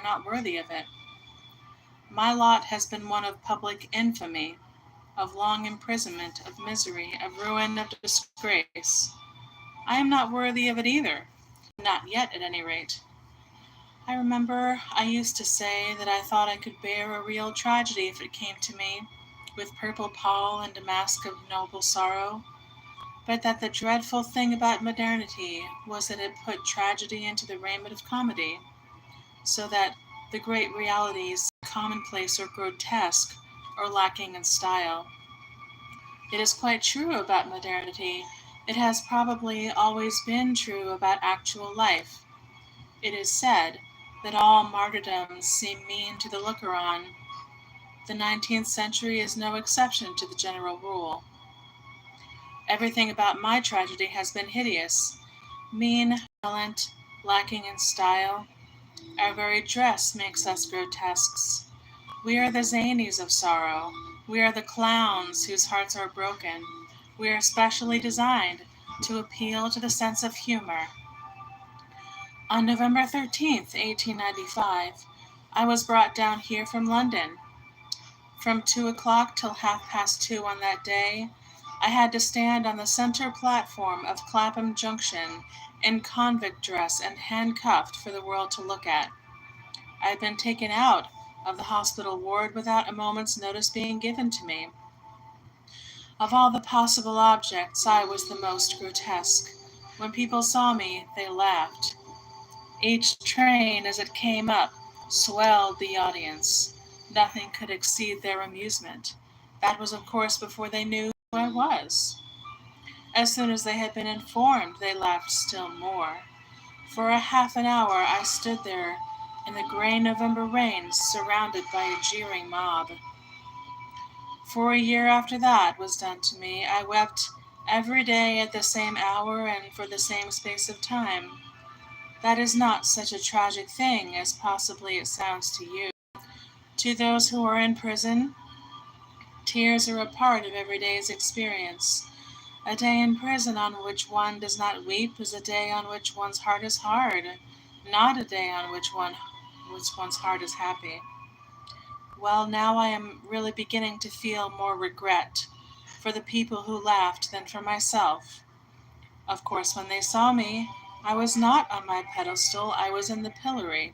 not worthy of it. My lot has been one of public infamy, of long imprisonment, of misery, of ruin, of disgrace. I am not worthy of it either, not yet at any rate. I remember I used to say that I thought I could bear a real tragedy if it came to me, with purple pall and a mask of noble sorrow, but that the dreadful thing about modernity was that it put tragedy into the raiment of comedy, so that the great realities, commonplace or grotesque, or lacking in style. It is quite true about modernity. It has probably always been true about actual life. It is said that all martyrdoms seem mean to the looker on. The 19th century is no exception to the general rule. Everything about my tragedy has been hideous, mean, violent, lacking in style. Our very dress makes us grotesques. We are the zanies of sorrow. We are the clowns whose hearts are broken. We are specially designed to appeal to the sense of humor. On November 13th, 1895, I was brought down here from London. From 2 o'clock till 2:30 on that day, I had to stand on the center platform of Clapham Junction in convict dress and handcuffed for the world to look at. I had been taken out of the hospital ward without a moment's notice being given to me. Of all the possible objects, I was the most grotesque. When people saw me, they laughed. Each train, as it came up, swelled the audience. Nothing could exceed their amusement. That was, of course, before they knew who I was. As soon as they had been informed, they laughed still more. For a half an hour I stood there in the grey November rain, surrounded by a jeering mob. For a year after that was done to me, I wept every day at the same hour and for the same space of time. That is not such a tragic thing as possibly it sounds to you. To those who are in prison, tears are a part of every day's experience. A day in prison on which one does not weep is a day on which one's heart is hard, not a day on which one's heart is happy. Well, now I am really beginning to feel more regret for the people who laughed than for myself. Of course, when they saw me, I was not on my pedestal, I was in the pillory.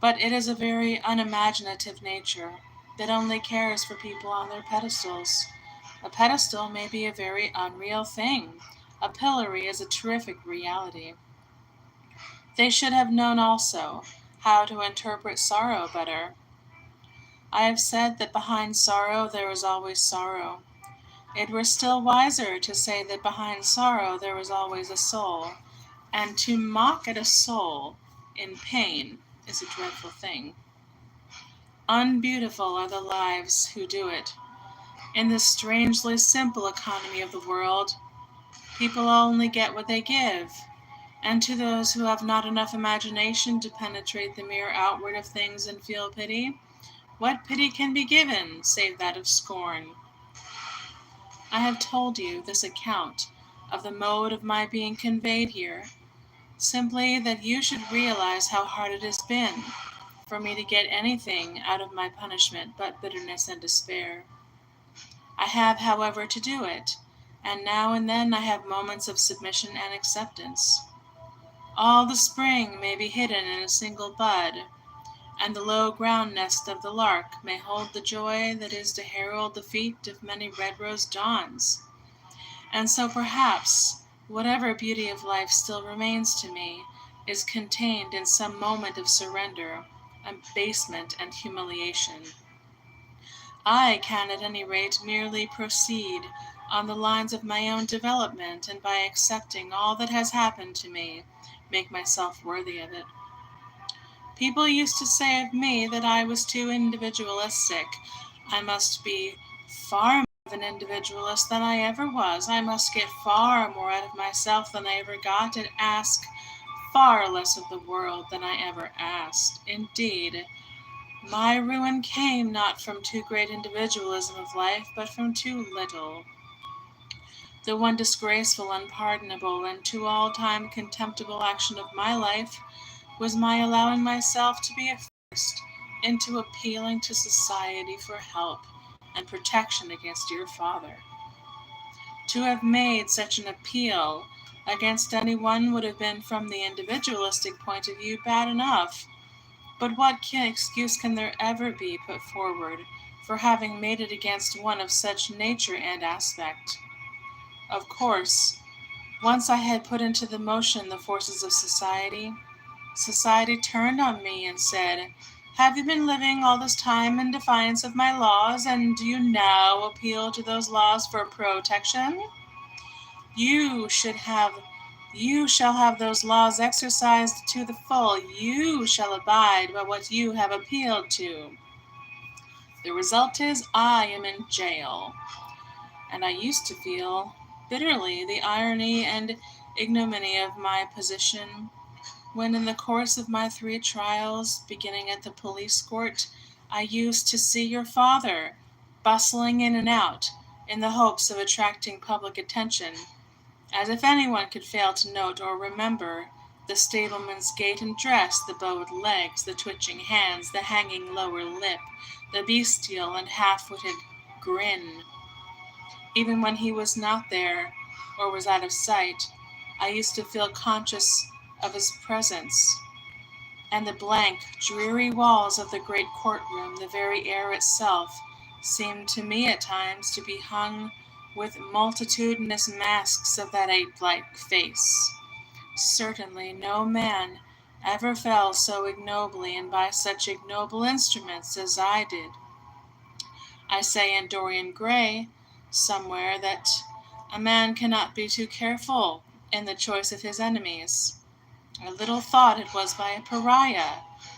But it is a very unimaginative nature that only cares for people on their pedestals. A pedestal may be a very unreal thing. A pillory is a terrific reality. They should have known also how to interpret sorrow better. I have said that behind sorrow there is always sorrow. It were still wiser to say that behind sorrow there is always a soul, and to mock at a soul in pain is a dreadful thing. Unbeautiful are the lives who do it. In this strangely simple economy of the world, people only get what they give, and to those who have not enough imagination to penetrate the mere outward of things and feel pity, what pity can be given save that of scorn? I have told you this account of the mode of my being conveyed here, simply that you should realize how hard it has been for me to get anything out of my punishment but bitterness and despair. I have, however, to do it, and now and then I have moments of submission and acceptance. All the spring may be hidden in a single bud, and the low ground nest of the lark may hold the joy that is to herald the feet of many red-rose dawns. And so perhaps whatever beauty of life still remains to me is contained in some moment of surrender, abasement, and humiliation. I can at any rate merely proceed on the lines of my own development, and by accepting all that has happened to me, make myself worthy of it. People used to say of me that I was too individualistic. I must be far more of an individualist than I ever was. I must get far more out of myself than I ever got, and ask far less of the world than I ever asked. Indeed, my ruin came not from too great individualism of life, but from too little. The one disgraceful, unpardonable, and to all time contemptible action of my life Was my allowing myself to be forced into appealing to society for help and protection against your father? To have made such an appeal against anyone would have been, from the individualistic point of view, bad enough. But what excuse can there ever be put forward for having made it against one of such nature and aspect? Of course, once I had put into the motion the forces of society turned on me and said, "Have you been living all this time in defiance of my laws, and do you now appeal to those laws for protection? You should have You shall have those laws exercised to the full. You shall abide by what you have appealed to. The result is I am in jail." And I used to feel bitterly the irony and ignominy of my position when, in the course of my 3 trials, beginning at the police court, I used to see your father bustling in and out in the hopes of attracting public attention, as if anyone could fail to note or remember the stableman's gait and dress, the bowed legs, the twitching hands, the hanging lower lip, the bestial and half-witted grin. Even when he was not there or was out of sight, I used to feel conscious of his presence, and the blank, dreary walls of the great courtroom, the very air itself, seemed to me at times to be hung with multitudinous masks of that ape-like face. Certainly no man ever fell so ignobly and by such ignoble instruments as I did. I say in Dorian Gray somewhere that a man cannot be too careful in the choice of his enemies. I little thought it was by a pariah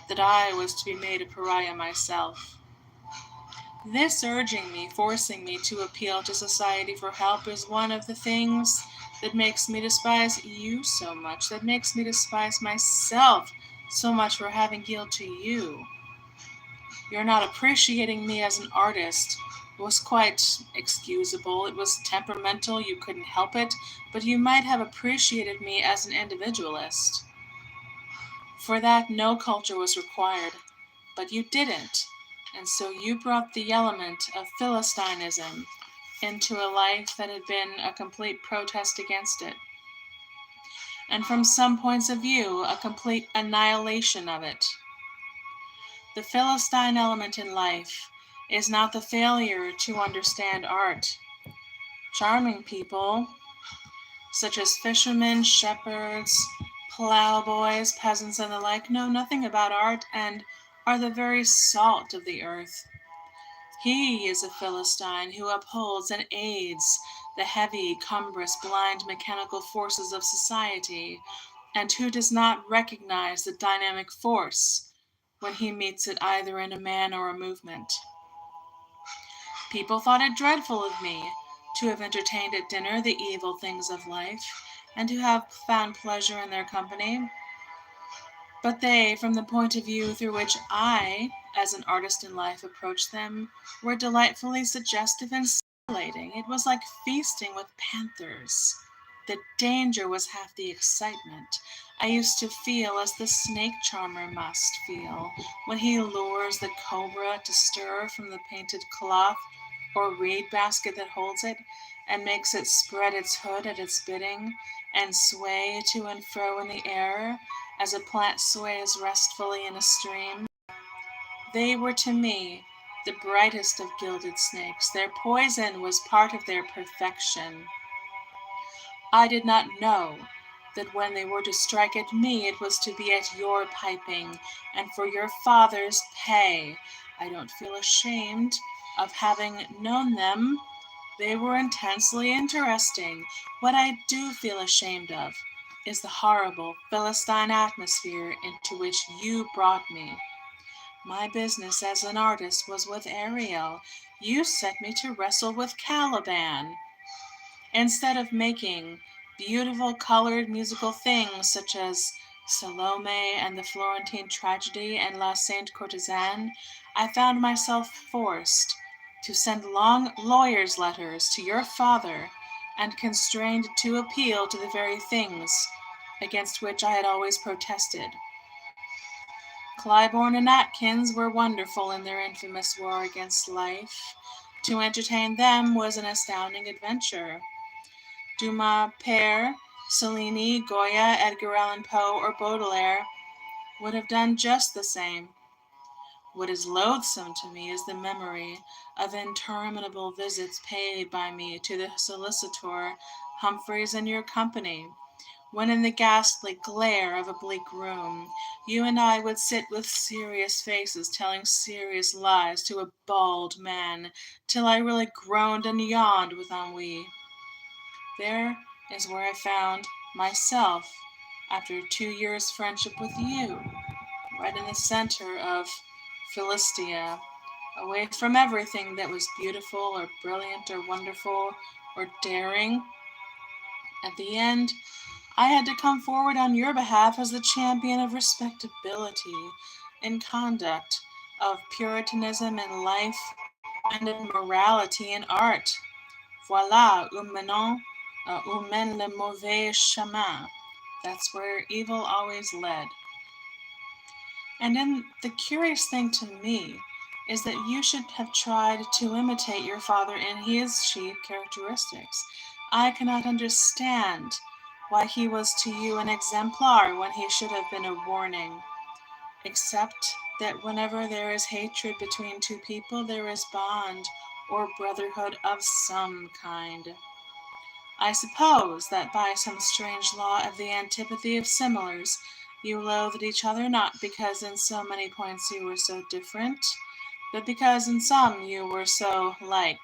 that I was to be made a pariah myself. This urging me, forcing me to appeal to society for help, is one of the things that makes me despise you so much, that makes me despise myself so much for having yielded to you. You're not appreciating me as an artist. It was quite excusable. It was temperamental. You couldn't help it. But you might have appreciated me as an individualist. For that, no culture was required. But you didn't. And so you brought the element of Philistinism into a life that had been a complete protest against it. And from some points of view, a complete annihilation of it. The Philistine element in life is not the failure to understand art. Charming people, such as fishermen, shepherds, plowboys, peasants, and the like, know nothing about art and are the very salt of the earth. He is a Philistine who upholds and aids the heavy, cumbrous, blind, mechanical forces of society, and who does not recognize the dynamic force when he meets it either in a man or a movement. People thought it dreadful of me to have entertained at dinner the evil things of life, and to have found pleasure in their company. But they, from the point of view through which I, as an artist in life, approached them, were delightfully suggestive and stimulating. It was like feasting with panthers. The danger was half the excitement. I used to feel as the snake charmer must feel when he lures the cobra to stir from the painted cloth or reed basket that holds it, and makes it spread its hood at its bidding, and sway to and fro in the air, as a plant sways restfully in a stream. They were to me the brightest of gilded snakes. Their poison was part of their perfection. I did not know that when they were to strike at me, it was to be at your piping, and for your father's pay. I don't feel ashamed of having known them. They were intensely interesting. What I do feel ashamed of is the horrible Philistine atmosphere into which you brought me. My business as an artist was with Ariel. You set me to wrestle with Caliban. Instead of making beautiful colored musical things such as Salome and the Florentine Tragedy and La Sainte Courtisane, I found myself forced to send long lawyer's letters to your father and constrained to appeal to the very things against which I had always protested. Clybourne and Atkins were wonderful in their infamous war against life. To entertain them was an astounding adventure. Dumas, Père, Cellini, Goya, Edgar Allan Poe, or Baudelaire would have done just the same. What is loathsome to me is the memory of interminable visits paid by me to the solicitor Humphreys in your company, when in the ghastly glare of a bleak room you and I would sit with serious faces telling serious lies to a bald man, till I really groaned and yawned with ennui. There is where I found myself after 2 years' friendship with you, right in the center of Philistia, away from everything that was beautiful or brilliant or wonderful or daring. At the end, I had to come forward on your behalf as the champion of respectability in conduct, of puritanism in life, and of morality in art. Voilà où mène le mauvais chemin. That's where evil always led. The curious thing to me is that you should have tried to imitate your father in his chief characteristics. I cannot understand why he was to you an exemplar when he should have been a warning, except that whenever there is hatred between two people, there is bond or brotherhood of some kind. I suppose that by some strange law of the antipathy of similars, you loathed each other not because in so many points you were so different, but because in some you were so like.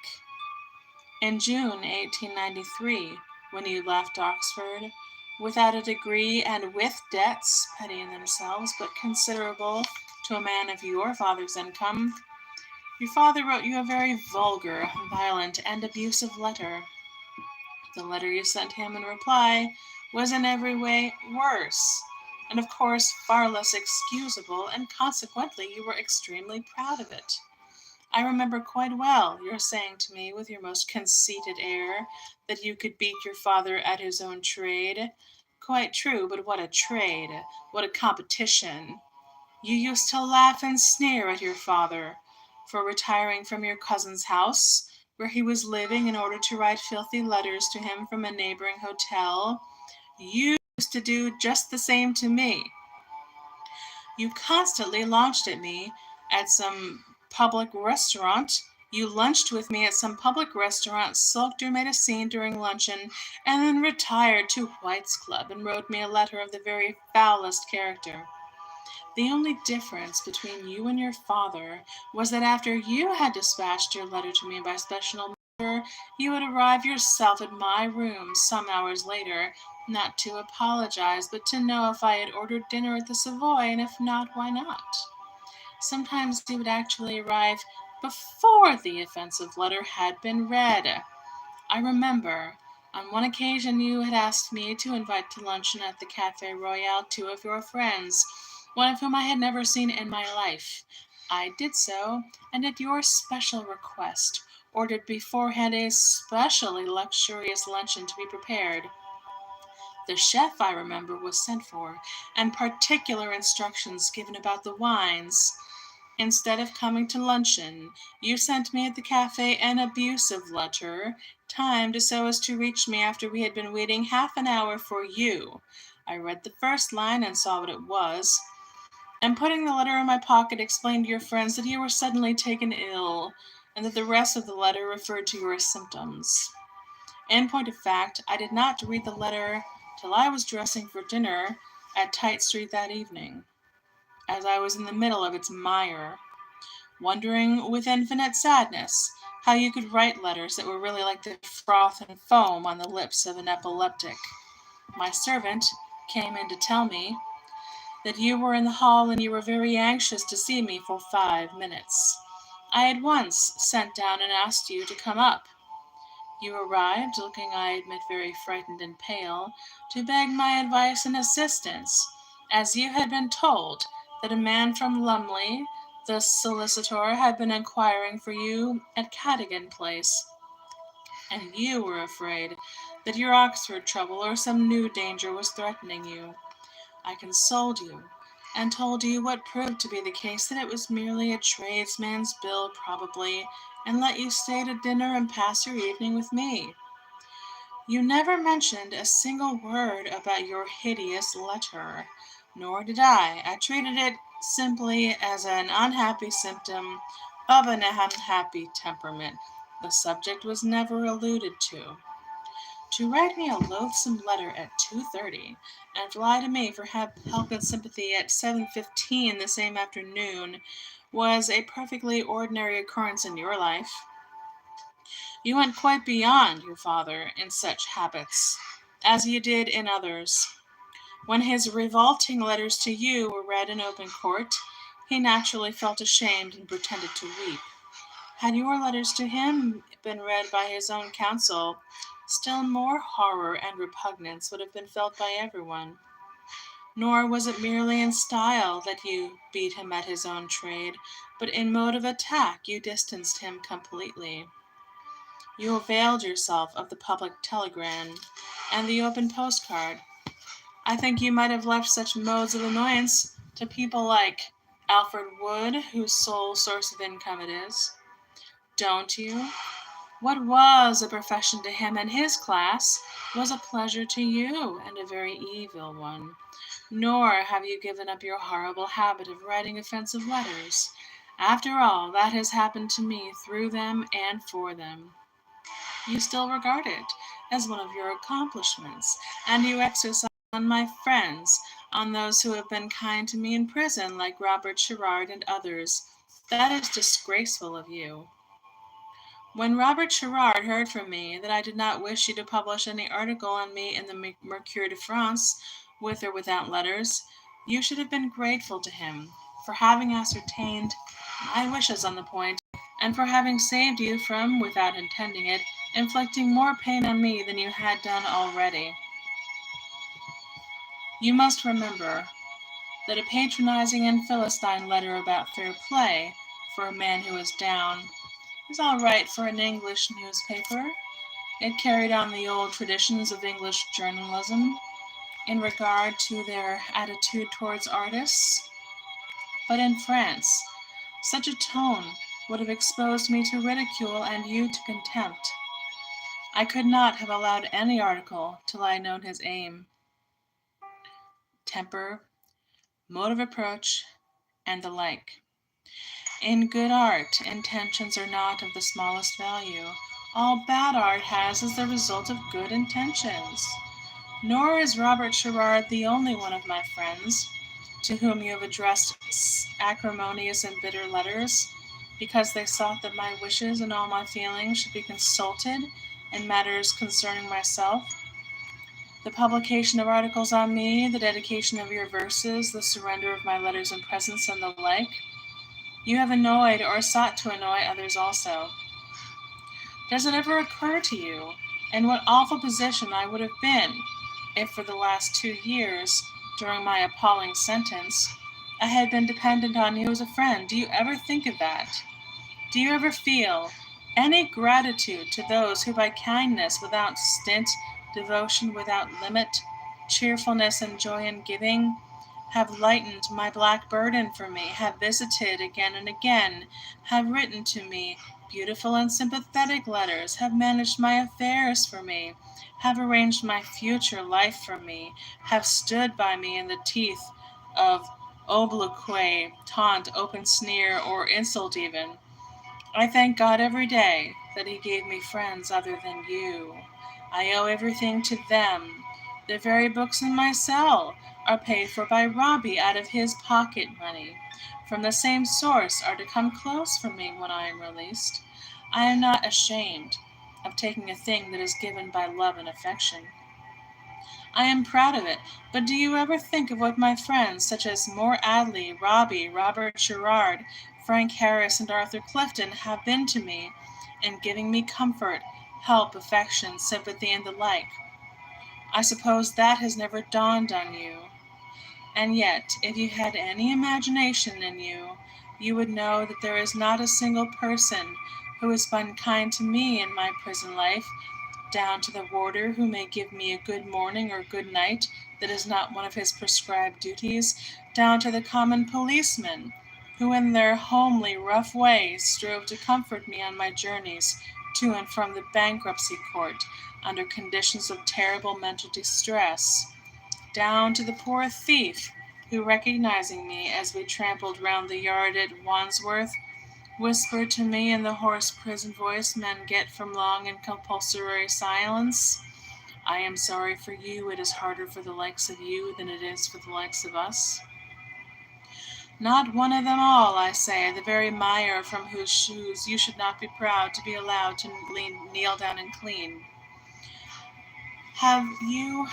In June 1893, when you left Oxford, without a degree and with debts, petty in themselves, but considerable to a man of your father's income, your father wrote you a very vulgar, violent, and abusive letter. The letter you sent him in reply was in every way worse, and of course far less excusable, and consequently you were extremely proud of it. I remember quite well your saying to me with your most conceited air that you could beat your father at his own trade. Quite true, but what a trade! What a competition! You used to laugh and sneer at your father for retiring from your cousin's house, where he was living, in order to write filthy letters to him from a neighboring hotel. You used to do just the same to me. You constantly launched at me at some public restaurant. You lunched with me at some public restaurant, sulked or made a scene during luncheon, and then retired to White's Club and wrote me a letter of the very foulest character. The only difference between you and your father was that after you had dispatched your letter to me by special messenger, you would arrive yourself at my rooms some hours later, not to apologize, but to know if I had ordered dinner at the Savoy, and if not, why not. Sometimes you would actually arrive before the offensive letter had been read. I remember on one occasion you had asked me to invite to luncheon at the Café Royal two of your friends, one of whom I had never seen in my life. I did so, and at your special request, ordered beforehand a specially luxurious luncheon to be prepared. The chef, I remember, was sent for, and particular instructions given about the wines. Instead of coming to luncheon, you sent me at the cafe an abusive letter, timed so as to reach me after we had been waiting half an hour for you. I read the first line and saw what it was, and putting the letter in my pocket, explained to your friends that you were suddenly taken ill, and that the rest of the letter referred to your symptoms. In point of fact, I did not read the letter till I was dressing for dinner at Tite Street that evening, as I was in the middle of its mire, wondering with infinite sadness how you could write letters that were really like the froth and foam on the lips of an epileptic. My servant came in to tell me that you were in the hall and you were very anxious to see me for 5 minutes. I at once sent down and asked you to come up. You arrived, looking, I admit, very frightened and pale, to beg my advice and assistance, as you had been told that a man from Lumley, the solicitor, had been inquiring for you at Cadogan Place, and you were afraid that your Oxford trouble or some new danger was threatening you. I consoled you, and told you what proved to be the case, that it was merely a tradesman's bill probably, and let you stay to dinner and pass your evening with me. You never mentioned a single word about your hideous letter, nor did I. I treated it simply as an unhappy symptom of an unhappy temperament. The subject was never alluded to. To write me a loathsome letter at 2:30 and fly to me for help and sympathy at 7:15 the same afternoon was a perfectly ordinary occurrence in your life. You went quite beyond your father in such habits, as you did in others. When his revolting letters to you were read in open court, he naturally felt ashamed and pretended to weep. Had your letters to him been read by his own counsel, still more horror and repugnance would have been felt by everyone. Nor was it merely in style that you beat him at his own trade, but in mode of attack you distanced him completely. You availed yourself of the public telegram and the open postcard. I think you might have left such modes of annoyance to people like Alfred Wood, whose sole source of income it is. Don't you? What was a profession to him and his class was a pleasure to you, and a very evil one. Nor have you given up your horrible habit of writing offensive letters. After all, that has happened to me through them and for them. You still regard it as one of your accomplishments, and you exercise on my friends, on those who have been kind to me in prison, like Robert Sherrard and others. That is disgraceful of you. When Robert Sherrard heard from me that I did not wish you to publish any article on me in the Mercure de France, with or without letters, you should have been grateful to him for having ascertained my wishes on the point, and for having saved you from, without intending it, inflicting more pain on me than you had done already. You must remember that a patronizing and philistine letter about fair play, for a man who is down, is all right for an English newspaper. It carried on the old traditions of English journalism in regard to their attitude towards artists. But in France, such a tone would have exposed me to ridicule and you to contempt. I could not have allowed any article till I had known his aim, temper, mode of approach, and the like. In good art, intentions are not of the smallest value. All bad art has as the result of good intentions. Nor is Robert Sherrard the only one of my friends to whom you have addressed acrimonious and bitter letters, because they sought that my wishes and all my feelings should be consulted in matters concerning myself. The publication of articles on me, the dedication of your verses, the surrender of my letters and presents, and the like. You have annoyed or sought to annoy others also. Does it ever occur to you in what awful position I would have been if for the last 2 years, during my appalling sentence, I had been dependent on you as a friend? Do you ever think of that? Do you ever feel any gratitude to those who by kindness without stint, devotion without limit, cheerfulness and joy in giving, have lightened my black burden for me, have visited again and again, have written to me beautiful and sympathetic letters, have managed my affairs for me, have arranged my future life for me, have stood by me in the teeth of obloquy, taunt, open sneer, or insult even? I thank God every day that He gave me friends other than you. I owe everything to them. The very books in my cell are paid for by Robbie out of his pocket money. From the same source are to come close for me when I am released. I am not ashamed of taking a thing that is given by love and affection. I am proud of it, but do you ever think of what my friends, such as Moore Adley, Robbie, Robert Sherrard, Frank Harris, and Arthur Clifton, have been to me in giving me comfort, help, affection, sympathy, and the like? I suppose that has never dawned on you. And yet, if you had any imagination in you, you would know that there is not a single person who has been kind to me in my prison life, down to the warder who may give me a good morning or good night, that is not one of his prescribed duties, down to the common policemen, who in their homely, rough way strove to comfort me on my journeys to and from the bankruptcy court under conditions of terrible mental distress, down to the poor thief who, recognizing me as we trampled round the yard at Wandsworth, whispered to me in the hoarse prison voice men get from long and compulsory silence, "I am sorry for you. It is harder for the likes of you than it is for the likes of us." Not one of them all, I say, the very mire from whose shoes you should not be proud to be allowed to kneel down and clean. Have you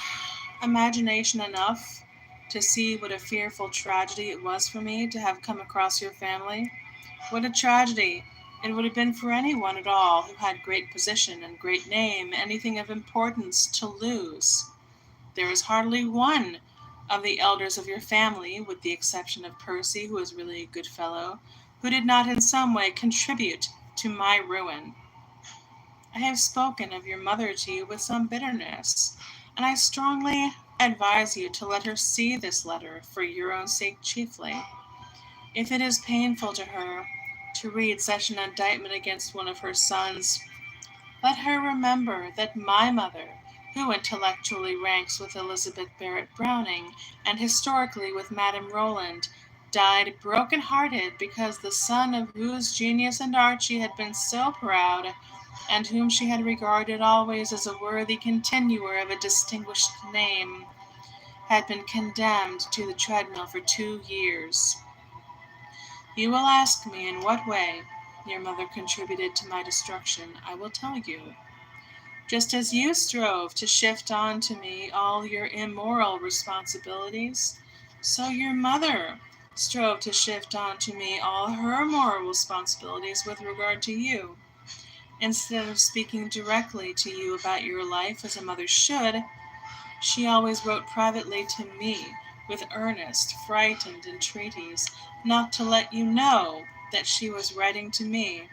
imagination enough to see what a fearful tragedy it was for me to have come across your family? What a tragedy it would have been for anyone at all who had great position and great name, anything of importance, to lose. There is hardly one of the elders of your family, with the exception of Percy, who is really a good fellow, who did not in some way contribute to my ruin. I have spoken of your mother to you with some bitterness, and I strongly advise you to let her see this letter, for your own sake chiefly. If it is painful to her to read such an indictment against one of her sons, let her remember that my mother, who intellectually ranks with Elizabeth Barrett Browning and historically with Madame Roland, died broken-hearted because the son of whose genius and art she had been so proud, and whom she had regarded always as a worthy continuer of a distinguished name, had been condemned to the treadmill for 2 years. You will ask me in what way your mother contributed to my destruction. I will tell you. Just as you strove to shift on to me all your immoral responsibilities, so your mother strove to shift on to me all her moral responsibilities with regard to you. Instead of speaking directly to you about your life as a mother should, she always wrote privately to me with earnest, frightened entreaties not to let you know that she was writing to me.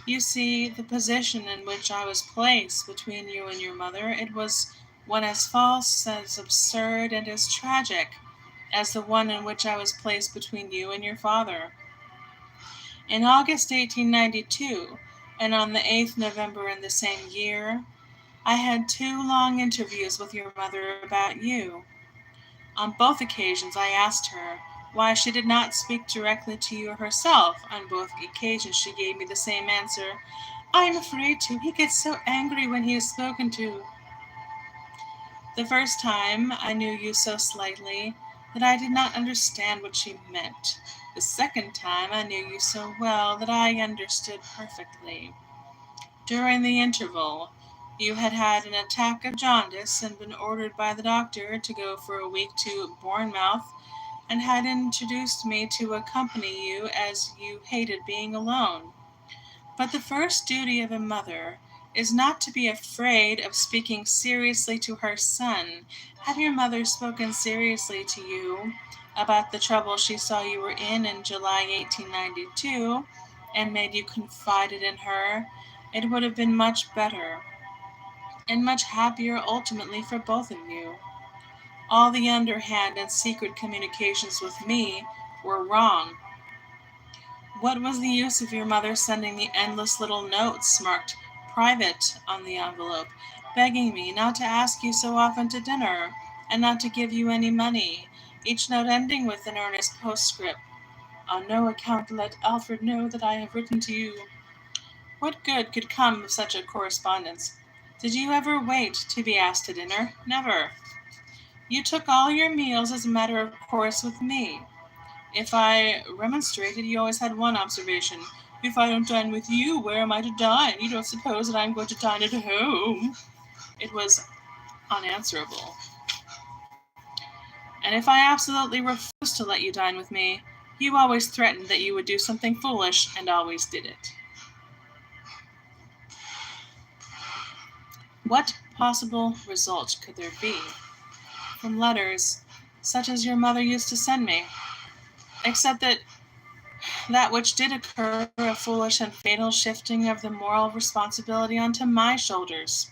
You see, the position in which I was placed between you and your mother, it was one as false, as absurd, and as tragic as the one in which I was placed between you and your father. In August 1892, and on the 8th November in the same year, I had 2 long interviews with your mother about you. On both occasions I asked her why she did not speak directly to you herself. On both occasions she gave me the same answer: "I am afraid to. He gets so angry when he is spoken to." The first time I knew you so slightly that I did not understand what she meant. The second time I knew you so well that I understood perfectly. During the interval, you had had an attack of jaundice and been ordered by the doctor to go for a week to Bournemouth, and had introduced me to accompany you as you hated being alone. But the first duty of a mother is not to be afraid of speaking seriously to her son. Had your mother spoken seriously to you about the trouble she saw you were in July 1892, and made you confide it in her, it would have been much better and much happier ultimately for both of you. All the underhand and secret communications with me were wrong. What was the use of your mother sending me endless little notes marked "private" on the envelope, begging me not to ask you so often to dinner, and not to give you any money, each note ending with an earnest postscript: "On no account let Alfred know that I have written to you"? What good could come of such a correspondence? Did you ever wait to be asked to dinner? Never. You took all your meals as a matter of course with me. If I remonstrated, you always had one observation: "If I don't dine with you, where am I to dine? You don't suppose that I am going to dine at home?" It was unanswerable. And if I absolutely refused to let you dine with me, you always threatened that you would do something foolish, and always did it. What possible result could there be from letters such as your mother used to send me, except that which did occur, a foolish and fatal shifting of the moral responsibility onto my shoulders,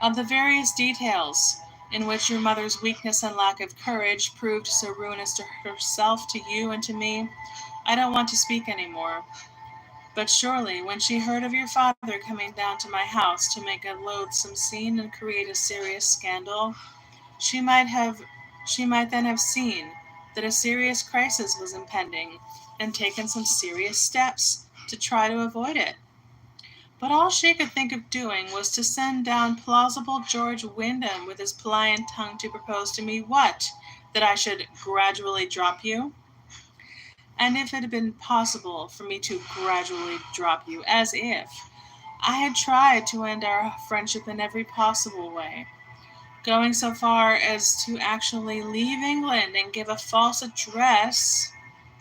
of the various details in which your mother's weakness and lack of courage proved so ruinous to herself, to you, and to me, I don't want to speak any more. But surely, when she heard of your father coming down to my house to make a loathsome scene and create a serious scandal, she might have she might then have seen that a serious crisis was impending and taken some serious steps to try to avoid it. But all she could think of doing was to send down plausible George Wyndham with his pliant tongue to propose to me what? That I should gradually drop you? And if it had been possible for me to gradually drop you, as if I had tried to end our friendship in every possible way, going so far as to actually leave England and give a false address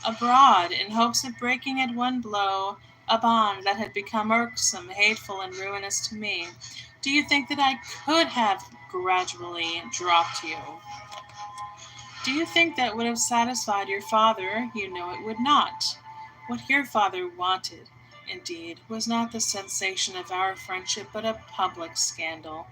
abroad in hopes of breaking at one blow a bond that had become irksome, hateful, and ruinous to me, do you think that I could have gradually dropped you? Do you think that would have satisfied your father? You know it would not. What your father wanted, indeed, was not the sensation of our friendship, but a public scandal.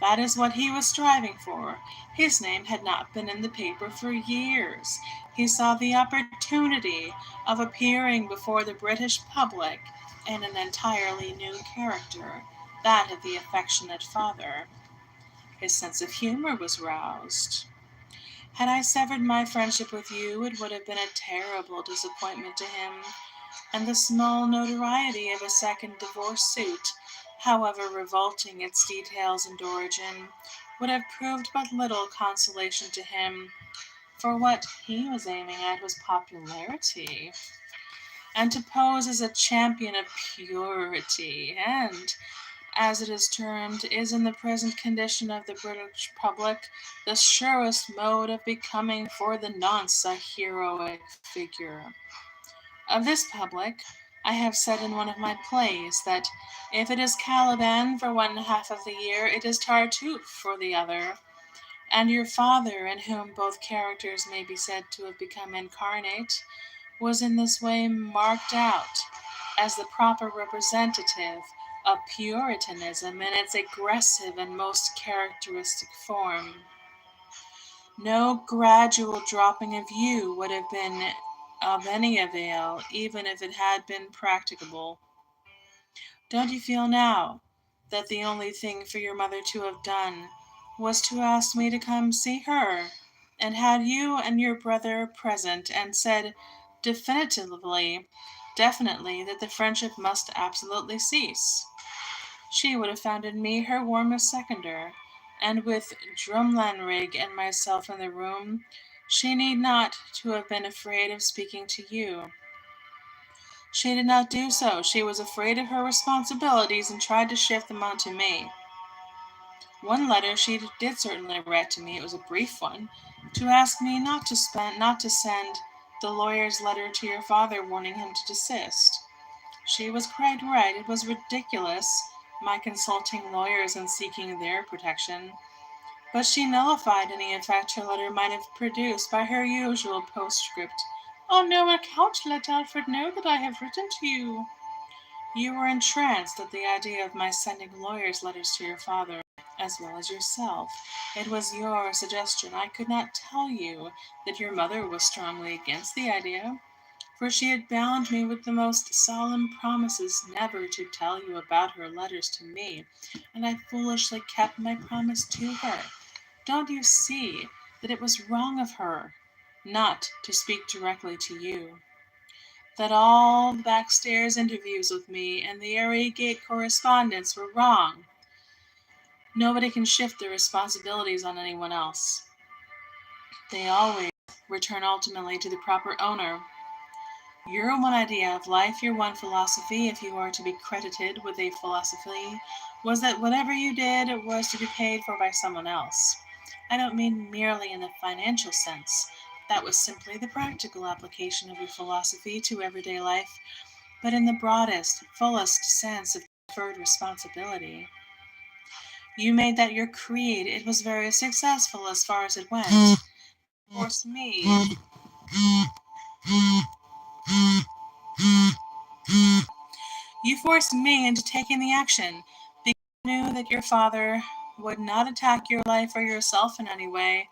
That is what he was striving for. His name had not been in the paper for years. He saw the opportunity of appearing before the British public in an entirely new character, that of the affectionate father. His sense of humor was roused. Had I severed my friendship with you, it would have been a terrible disappointment to him, and the small notoriety of a second divorce suit, however revolting its details and origin, would have proved but little consolation to him, for what he was aiming at was popularity, and to pose as a champion of purity, and, as it is termed, is in the present condition of the British public the surest mode of becoming for the nonce a heroic figure. Of this public, I have said in one of my plays that if it is Caliban for one half of the year, it is Tartuffe for the other, and your father, in whom both characters may be said to have become incarnate, was in this way marked out as the proper representative of Puritanism in its aggressive and most characteristic form. No gradual dropping of you would have been of any avail, even if it had been practicable. Don't you feel now that the only thing for your mother to have done was to ask me to come see her, and had you and your brother present, and said definitely that the friendship must absolutely cease? She would have found in me her warmest seconder, and with Drumlanrig and myself in the room, she need not to have been afraid of speaking to you. She did not do so. She was afraid of her responsibilities and tried to shift them onto me. One letter she did certainly write to me, it was a brief one, to ask me not to send the lawyer's letter to your father warning him to desist. She was quite right. It was ridiculous, my consulting lawyers and seeking their protection. But she nullified any effect her letter might have produced by her usual postscript. On no account let Alfred know that I have written to you. You were entranced at the idea of my sending lawyers' letters to your father, as well as yourself. It was your suggestion. I could not tell you that your mother was strongly against the idea, for she had bound me with the most solemn promises never to tell you about her letters to me, and I foolishly kept my promise to her. Don't you see that it was wrong of her not to speak directly to you? That all the backstairs interviews with me and the area gate correspondence were wrong? Nobody can shift their responsibilities on anyone else. They always return ultimately to the proper owner. Your one idea of life, your one philosophy, if you are to be credited with a philosophy, was that whatever you did was to be paid for by someone else. I don't mean merely in the financial sense. That was simply the practical application of your philosophy to everyday life, but in the broadest, fullest sense of deferred responsibility. You made that your creed. It was very successful as far as it went. Forced me You forced me into taking the action, because you knew that your father would not attack your life or yourself in any way,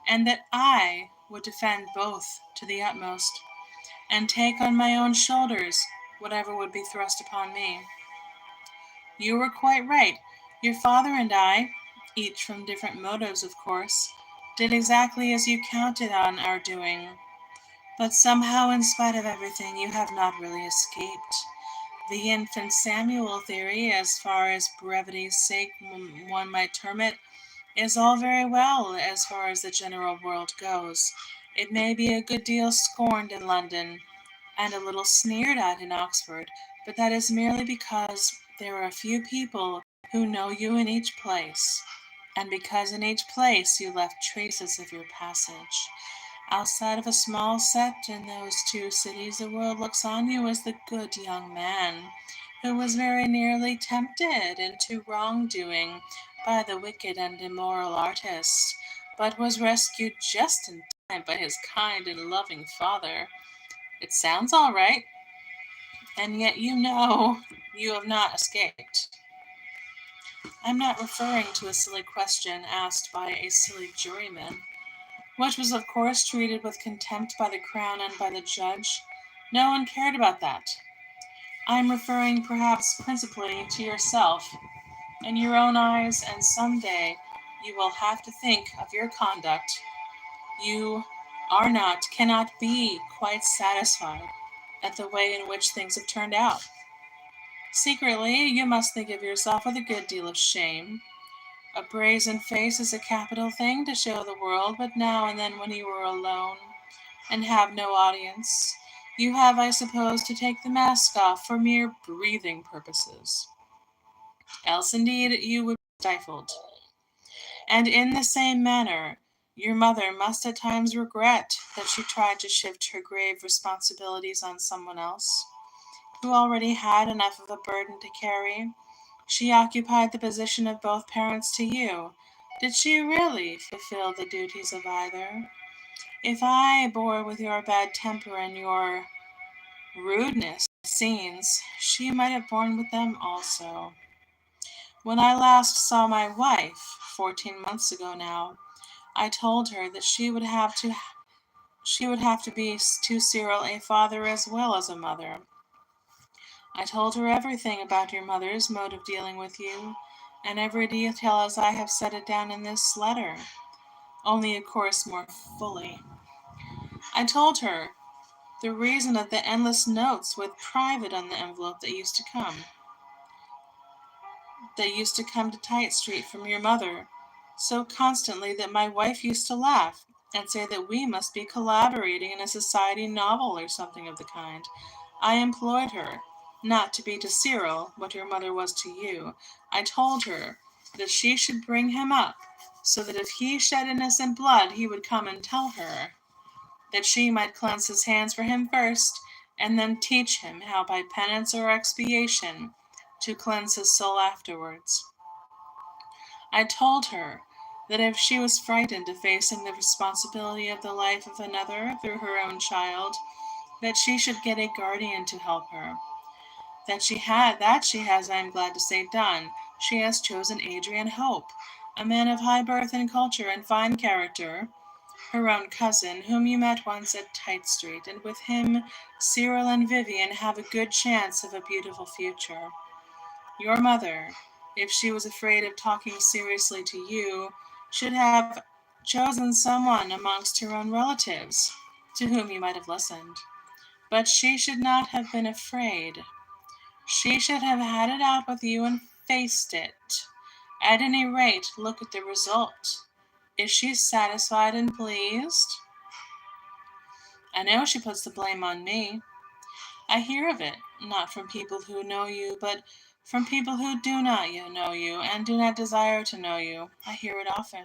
and that I would defend both to the utmost, and take on my own shoulders whatever would be thrust upon me. You were quite right. Your father and I, each from different motives, of course, did exactly as you counted on our doing. But somehow, in spite of everything, you have not really escaped. The infant Samuel theory, as far as brevity's sake one might term it, is all very well as far as the general world goes. It may be a good deal scorned in London, and a little sneered at in Oxford, but that is merely because there are a few people who know you in each place, and because in each place you left traces of your passage. Outside of a small set in those two cities, the world looks on you as the good young man who was very nearly tempted into wrongdoing by the wicked and immoral artist, but was rescued just in time by his kind and loving father. It sounds all right, and yet you know you have not escaped. I'm not referring to a silly question asked by a silly juryman, which was of course treated with contempt by the crown and by the judge. No one cared about that. I am referring perhaps principally to yourself, in your own eyes, and some day you will have to think of your conduct. You are not, cannot be quite satisfied at the way in which things have turned out. Secretly, you must think of yourself with a good deal of shame. A brazen face is a capital thing to show the world, but now and then when you are alone and have no audience, you have, I suppose, to take the mask off for mere breathing purposes. Else, indeed, you would be stifled. And in the same manner, your mother must at times regret that she tried to shift her grave responsibilities on someone else, who already had enough of a burden to carry. She occupied the position of both parents to you. Did she really fulfill the duties of either? If I bore with your bad temper and your rudeness scenes, she might have borne with them also. When I last saw my wife, 14 months ago now, I told her that she would have to be to Cyril a father as well as a mother. I told her everything about your mother's mode of dealing with you, and every detail as I have set it down in this letter, only of course more fully. I told her the reason of the endless notes with private on the envelope that used to come to Tite Street from your mother, so constantly that my wife used to laugh and say that we must be collaborating in a society novel or something of the kind. I implored her not to be to Cyril what your mother was to you. I told her that she should bring him up, so that if he shed innocent blood he would come and tell her, that she might cleanse his hands for him first, and then teach him how by penance or expiation to cleanse his soul afterwards. I told her that if she was frightened of facing the responsibility of the life of another through her own child, that she should get a guardian to help her. That she has, I am glad to say, done. She has chosen Adrian Hope, a man of high birth and culture and fine character, her own cousin, whom you met once at Tite Street, and with him Cyril and Vivian have a good chance of a beautiful future. Your mother, if she was afraid of talking seriously to you, should have chosen someone amongst her own relatives to whom you might have listened. But she should not have been afraid. She should have had it out with you and faced it. At any rate, look at the result. Is she satisfied and pleased? I know she puts the blame on me. I hear of it, not from people who know you, but from people who do not know you and do not desire to know you. I hear it often.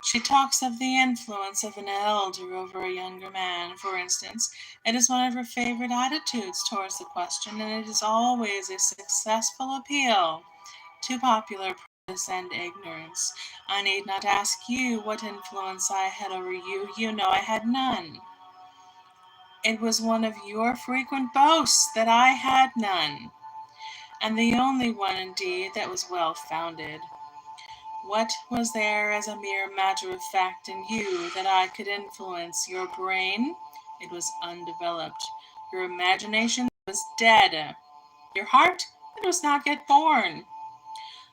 She talks of the influence of an elder over a younger man, for instance. It is one of her favorite attitudes towards the question, and it is always a successful appeal to popular prejudice and ignorance. I need not ask you what influence I had over you. You know I had none. It was one of your frequent boasts that I had none, and the only one indeed that was well founded. What was there as a mere matter of fact in you that I could influence? Your brain? It was undeveloped. Your imagination was dead. Your heart? It was not yet born.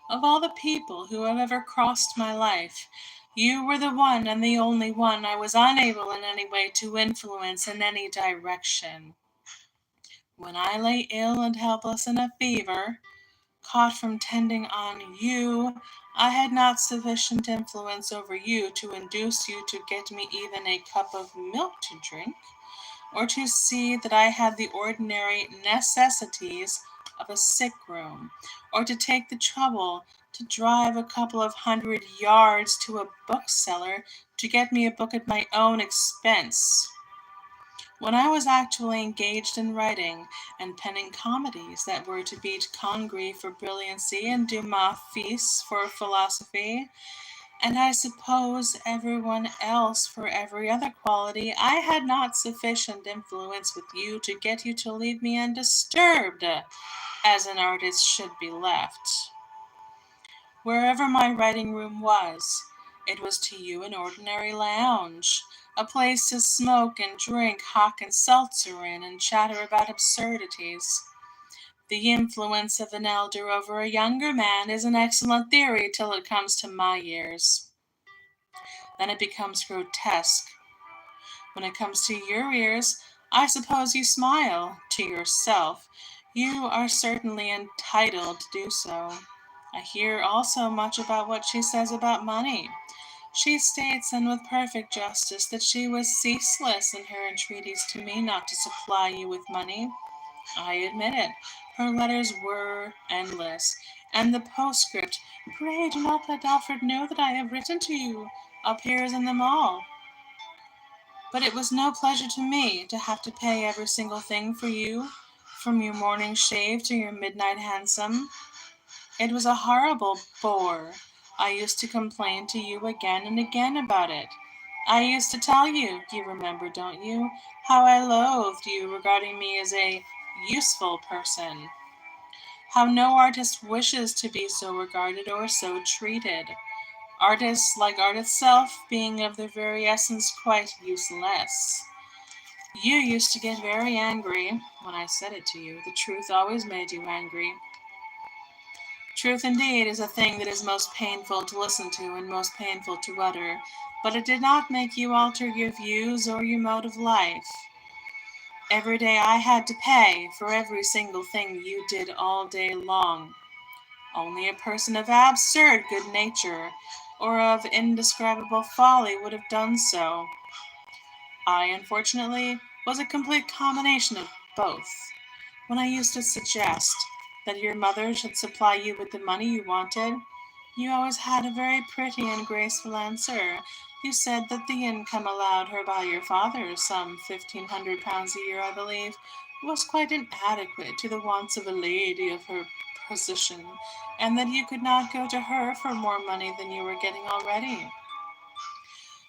Of all the people who have ever crossed my life, you were the one and the only one I was unable in any way to influence in any direction. When I lay ill and helpless in a fever, caught from tending on you, I had not sufficient influence over you to induce you to get me even a cup of milk to drink, or to see that I had the ordinary necessities of a sick room, or to take the trouble to drive a couple of 100 yards to a bookseller to get me a book at my own expense. When I was actually engaged in writing and penning comedies that were to beat Congreve for brilliancy and Dumas fils for philosophy, and I suppose everyone else for every other quality, I had not sufficient influence with you to get you to leave me undisturbed, as an artist should be left. Wherever my writing room was, it was to you an ordinary lounge, a place to smoke and drink hock and seltzer in and chatter about absurdities. The influence of an elder over a younger man is an excellent theory till it comes to my years. Then it becomes grotesque. When it comes to your ears, I suppose you smile to yourself. You are certainly entitled to do so. I hear also much about what she says about money. She states, and with perfect justice, that she was ceaseless in her entreaties to me not to supply you with money. I admit it. Her letters were endless, and the postscript, "Pray do not let Alfred know that I have written to you," appears in them all. But it was no pleasure to me to have to pay every single thing for you, from your morning shave to your midnight hansom. It was a horrible bore. I used to complain to you again and again about it. I used to tell you, you remember, don't you, how I loathed you regarding me as a useful person, how no artist wishes to be so regarded or so treated. Artists, like art itself, being of their very essence quite useless. You used to get very angry when I said it to you. The truth always made you angry. Truth indeed is a thing that is most painful to listen to and most painful to utter, but it did not make you alter your views or your mode of life. Every day I had to pay for every single thing you did all day long. Only a person of absurd good nature or of indescribable folly would have done so. I, unfortunately, was a complete combination of both. When I used to suggest that your mother should supply you with the money you wanted, you always had a very pretty and graceful answer. You said that the income allowed her by your father, some £1,500 a year, I believe, was quite inadequate to the wants of a lady of her position, and that you could not go to her for more money than you were getting already.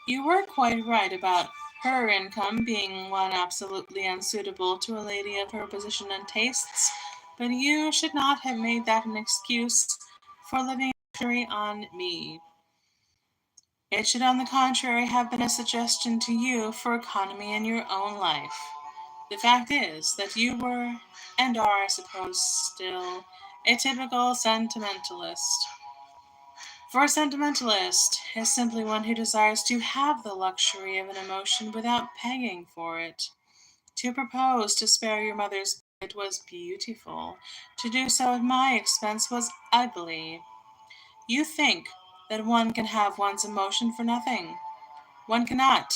You were quite right about her income being one absolutely unsuitable to a lady of her position and tastes, but you should not have made that an excuse for living luxury on me. It should, on the contrary, have been a suggestion to you for economy in your own life. The fact is that you were, and are, I suppose, still, a typical sentimentalist. For a sentimentalist is simply one who desires to have the luxury of an emotion without paying for it. To propose to spare your mother's it was beautiful. To do so at my expense was ugly. You think that one can have one's emotion for nothing. One cannot.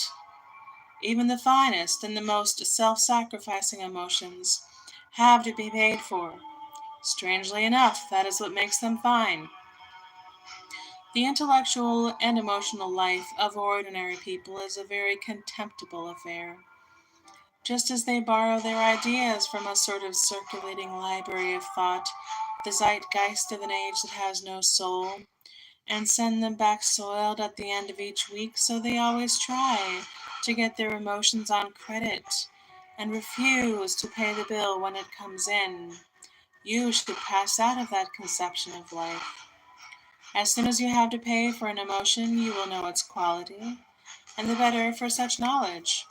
Even the finest and the most self-sacrificing emotions have to be paid for. Strangely enough, that is what makes them fine. The intellectual and emotional life of ordinary people is a very contemptible affair. Just as they borrow their ideas from a sort of circulating library of thought, the zeitgeist of an age that has no soul, and send them back soiled at the end of each week, so they always try to get their emotions on credit, and refuse to pay the bill when it comes in. You should pass out of that conception of life. As soon as you have to pay for an emotion, you will know its quality, and the better for such knowledge.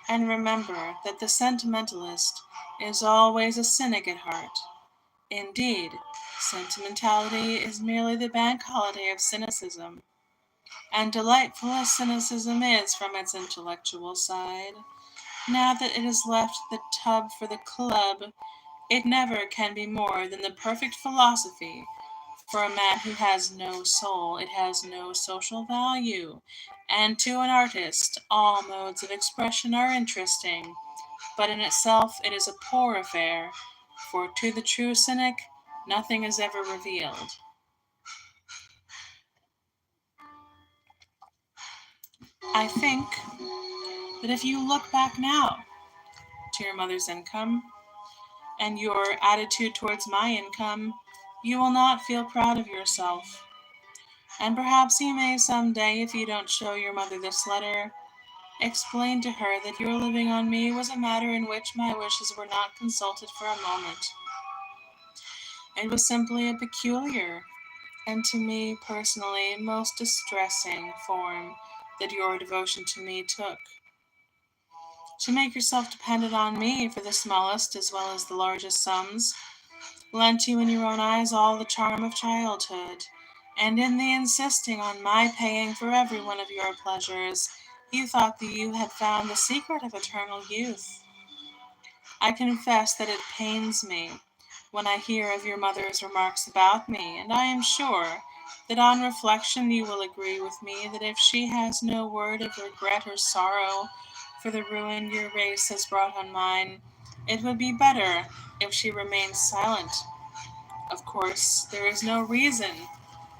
And remember that the sentimentalist is always a cynic at heart. Indeed, sentimentality is merely the bank holiday of cynicism. And delightful as cynicism is from its intellectual side, now that it has left the tub for the club, it never can be more than the perfect philosophy. For a man who has no soul, it has no social value, and to an artist all modes of expression are interesting, but in itself it is a poor affair, for to the true cynic nothing is ever revealed. I think that if you look back now to your mother's income and your attitude towards my income, you will not feel proud of yourself. And perhaps you may some day, if you don't show your mother this letter, explain to her that your living on me was a matter in which my wishes were not consulted for a moment. It was simply a peculiar, and to me personally most distressing form that your devotion to me took. To make yourself dependent on me for the smallest as well as the largest sums lent you in your own eyes all the charm of childhood, and in the insisting on my paying for every one of your pleasures, you thought that you had found the secret of eternal youth. I confess that it pains me when I hear of your mother's remarks about me, and I am sure that on reflection you will agree with me that if she has no word of regret or sorrow for the ruin your race has brought on mine, it would be better if she remained silent. Of course, there is no reason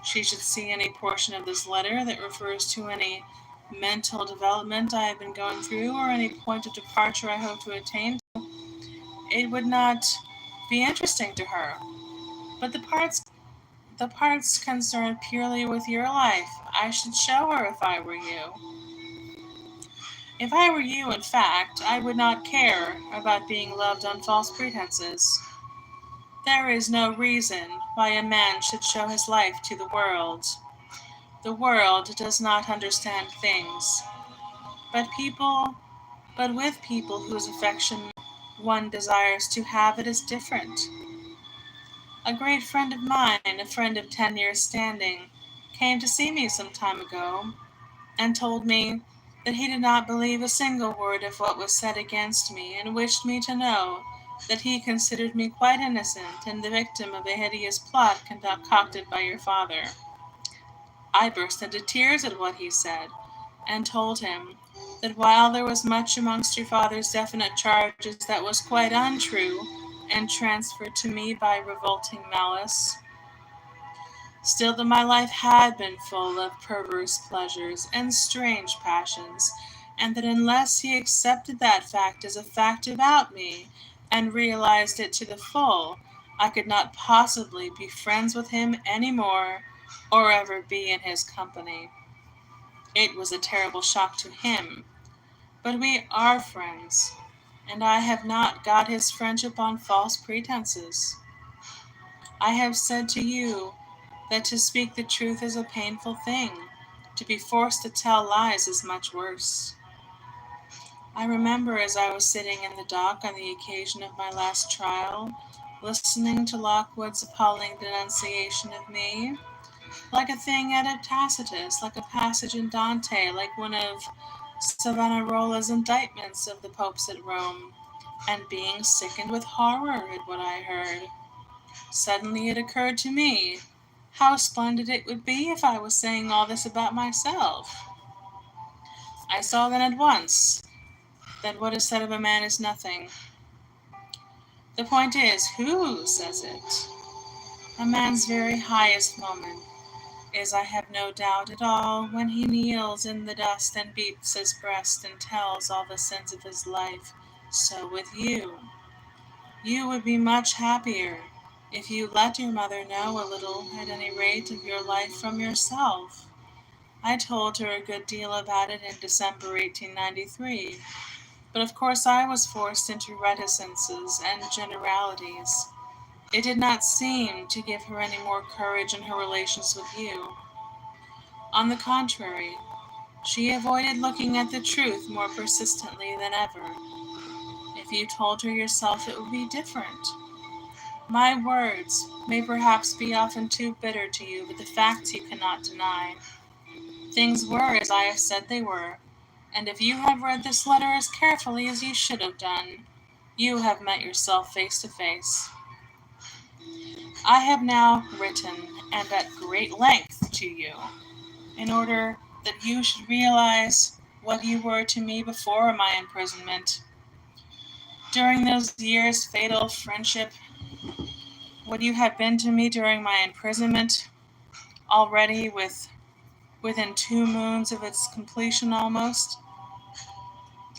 she should see any portion of this letter that refers to any mental development I have been going through or any point of departure I hope to attain. It would not be interesting to her. But the parts concerned purely with your life, I should show her if I were you. If I were you, in fact, I would not care about being loved on false pretenses. There is no reason why a man should show his life to the world. The world does not understand things, but people, but with people whose affection one desires to have it is different. A great friend of mine, a friend of 10 years' standing, came to see me some time ago, and told me that he did not believe a single word of what was said against me, and wished me to know that he considered me quite innocent and the victim of a hideous plot concocted by your father. I burst into tears at what he said, and told him that while there was much amongst your father's definite charges that was quite untrue and transferred to me by revolting malice, still that my life had been full of perverse pleasures and strange passions, and that unless he accepted that fact as a fact about me, and realized it to the full, I could not possibly be friends with him any more, or ever be in his company. It was a terrible shock to him, but we are friends, and I have not got his friendship on false pretenses. I have said to you that to speak the truth is a painful thing. To be forced to tell lies is much worse. I remember as I was sitting in the dock on the occasion of my last trial, listening to Lockwood's appalling denunciation of me, like a thing out of Tacitus, like a passage in Dante, like one of Savonarola's indictments of the popes at Rome, and being sickened with horror at what I heard. Suddenly it occurred to me how splendid it would be if I was saying all this about myself. I saw then at once that what is said of a man is nothing. The point is, who says it? A man's very highest moment is, I have no doubt at all, when he kneels in the dust and beats his breast and tells all the sins of his life. So with you. You would be much happier if you let your mother know a little, at any rate, of your life from yourself. I told her a good deal about it in December 1893, but of course I was forced into reticences and generalities. It did not seem to give her any more courage in her relations with you. On the contrary, she avoided looking at the truth more persistently than ever. If you told her yourself, it would be different. My words may perhaps be often too bitter to you, but the facts you cannot deny. Things were as I have said they were, and if you have read this letter as carefully as you should have done, you have met yourself face to face. I have now written, and at great length, to you, in order that you should realize what you were to me before my imprisonment. During those years' fatal friendship, what you had been to me during my imprisonment, already within 2 moons of its completion almost,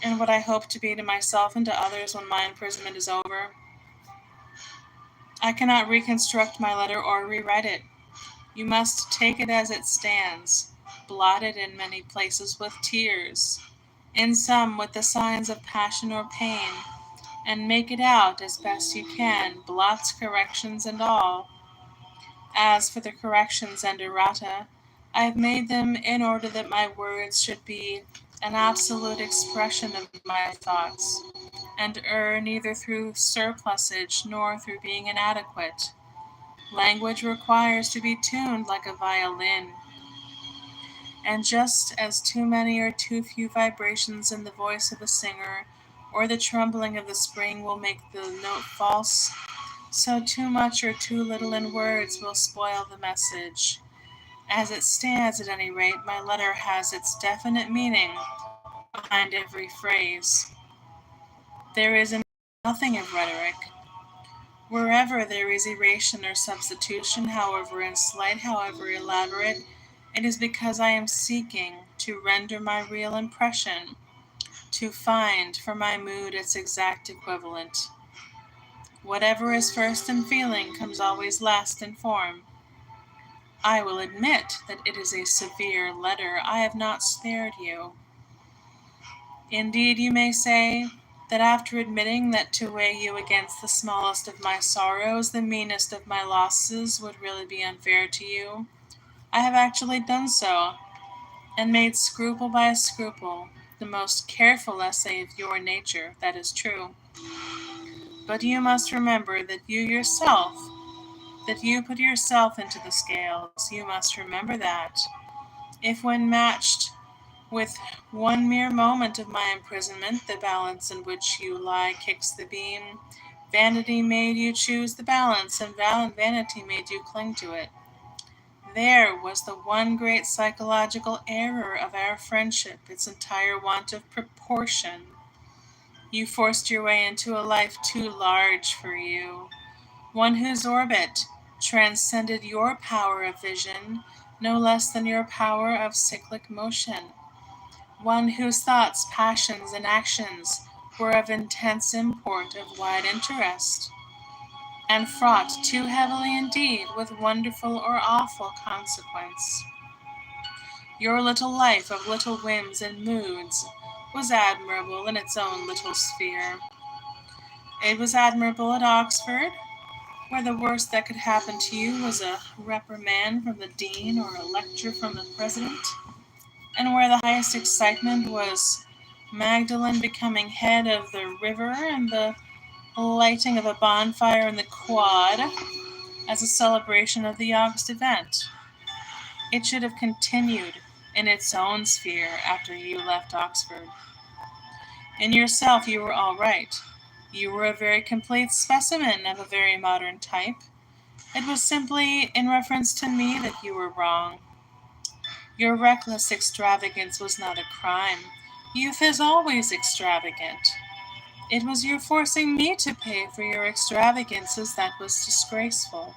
and what I hope to be to myself and to others when my imprisonment is over. I cannot reconstruct my letter or rewrite it. You must take it as it stands, blotted in many places with tears, in some with the signs of passion or pain, and make it out as best you can, blots, corrections, and all. As for the corrections and errata, I have made them in order that my words should be an absolute expression of my thoughts, and err neither through surplusage nor through being inadequate. Language requires to be tuned like a violin, and just as too many or too few vibrations in the voice of the singer, or the trembling of the spring will make the note false, so too much or too little in words will spoil the message. As it stands, at any rate, my letter has its definite meaning behind every phrase. There is in nothing of rhetoric. Wherever there is eration or substitution, however slight, however elaborate, it is because I am seeking to render my real impression, to find for my mood its exact equivalent. Whatever is first in feeling comes always last in form. I will admit that it is a severe letter. I have not spared you. Indeed, you may say that after admitting that to weigh you against the smallest of my sorrows, the meanest of my losses, would really be unfair to you, I have actually done so, and made scruple by scruple the most careful essay of your nature, that is true. But you must remember that you put yourself into the scales, you must remember that. If when matched with one mere moment of my imprisonment, the balance in which you lie kicks the beam, vanity made you choose the balance, and vanity made you cling to it. There was the one great psychological error of our friendship, its entire want of proportion. You forced your way into a life too large for you, one whose orbit transcended your power of vision no less than your power of cyclic motion, one whose thoughts, passions, and actions were of intense import, of wide interest, and fraught too heavily indeed with wonderful or awful consequence. Your little life of little whims and moods was admirable in its own little sphere. It was admirable at Oxford, where the worst that could happen to you was a reprimand from the dean or a lecture from the president, and where the highest excitement was Magdalen becoming head of the river and the lighting of a bonfire in the quad as a celebration of the August event. It should have continued in its own sphere after you left Oxford. In yourself you were all right. You were a very complete specimen of a very modern type. It was simply in reference to me that you were wrong. Your reckless extravagance was not a crime. Youth is always extravagant. It was your forcing me to pay for your extravagances that was disgraceful.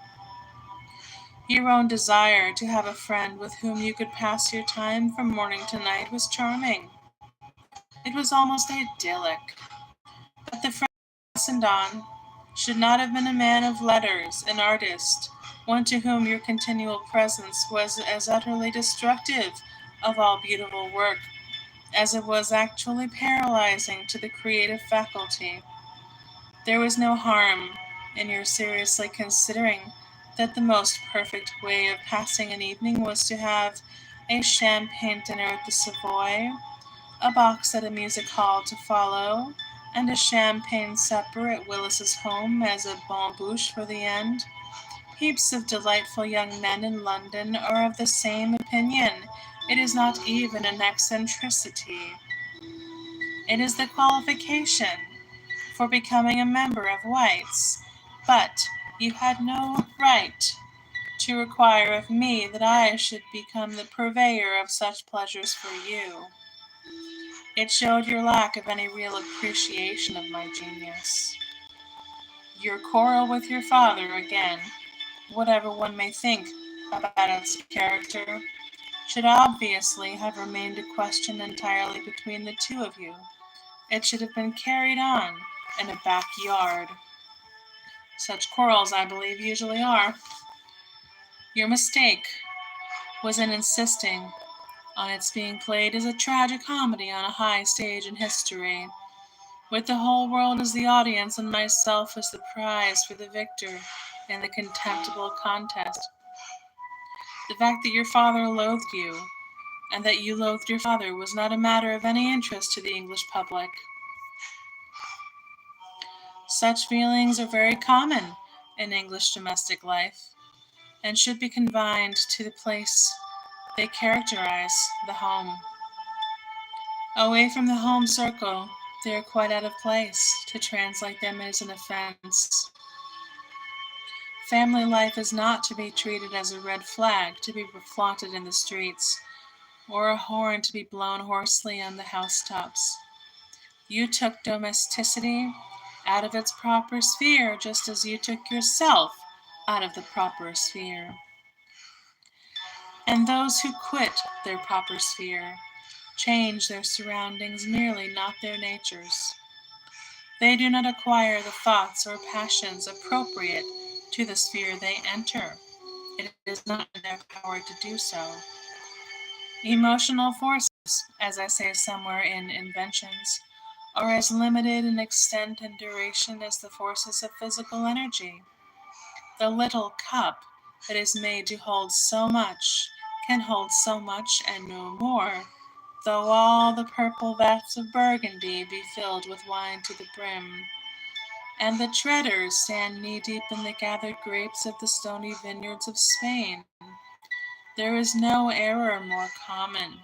Your own desire to have a friend with whom you could pass your time from morning to night was charming. It was almost idyllic. But the friend you fastened on should not have been a man of letters, an artist, one to whom your continual presence was as utterly destructive of all beautiful work as it was actually paralyzing to the creative faculty. There was no harm and you're seriously considering that the most perfect way of passing an evening was to have a champagne dinner at the Savoy, a box at a music hall to follow, and a champagne supper at Willis's home as a bonne bouche for the end. Heaps of delightful young men in London are of the same opinion. It is not even an eccentricity. It is the qualification for becoming a member of White's. But you had no right to require of me that I should become the purveyor of such pleasures for you. It showed your lack of any real appreciation of my genius. Your quarrel with your father, again, whatever one may think about its character, should obviously have remained a question entirely between the two of you. It should have been carried on in a backyard. Such quarrels, I believe, usually are. Your mistake was in insisting on its being played as a tragicomedy on a high stage in history, with the whole world as the audience and myself as the prize for the victor in the contemptible contest. The fact that your father loathed you, and that you loathed your father, was not a matter of any interest to the English public. Such feelings are very common in English domestic life, and should be confined to the place they characterize, the home. Away from the home circle, they are quite out of place. To translate them is an offense. Family life is not to be treated as a red flag to be flaunted in the streets, or a horn to be blown hoarsely on the housetops. You took domesticity out of its proper sphere, just as you took yourself out of the proper sphere. And those who quit their proper sphere change their surroundings merely, not their natures. They do not acquire the thoughts or passions appropriate to the sphere they enter. It is not in their power to do so. Emotional forces, as I say somewhere in Inventions, are as limited in extent and duration as the forces of physical energy. The little cup that is made to hold so much can hold so much and no more, though all the purple vats of Burgundy be filled with wine to the brim, and the treaders stand knee-deep in the gathered grapes of the stony vineyards of Spain. There is no error more common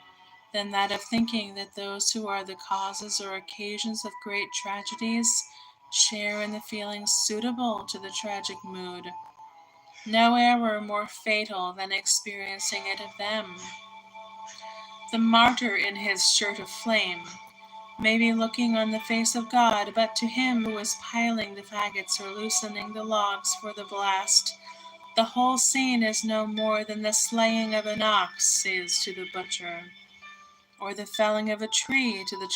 than that of thinking that those who are the causes or occasions of great tragedies share in the feelings suitable to the tragic mood. No error more fatal than experiencing it of them. The martyr in his shirt of flame may be looking on the face of God, but to him who is piling the faggots or loosening the logs for the blast, the whole scene is no more than the slaying of an ox is to the butcher, or the felling of a tree to the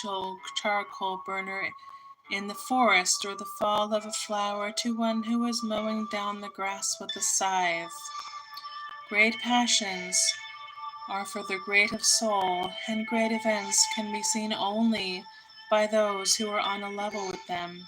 charcoal burner in the forest, or the fall of a flower to one who is mowing down the grass with a scythe. Great passions are for the great of soul, and great events can be seen only by those who are on a level with them.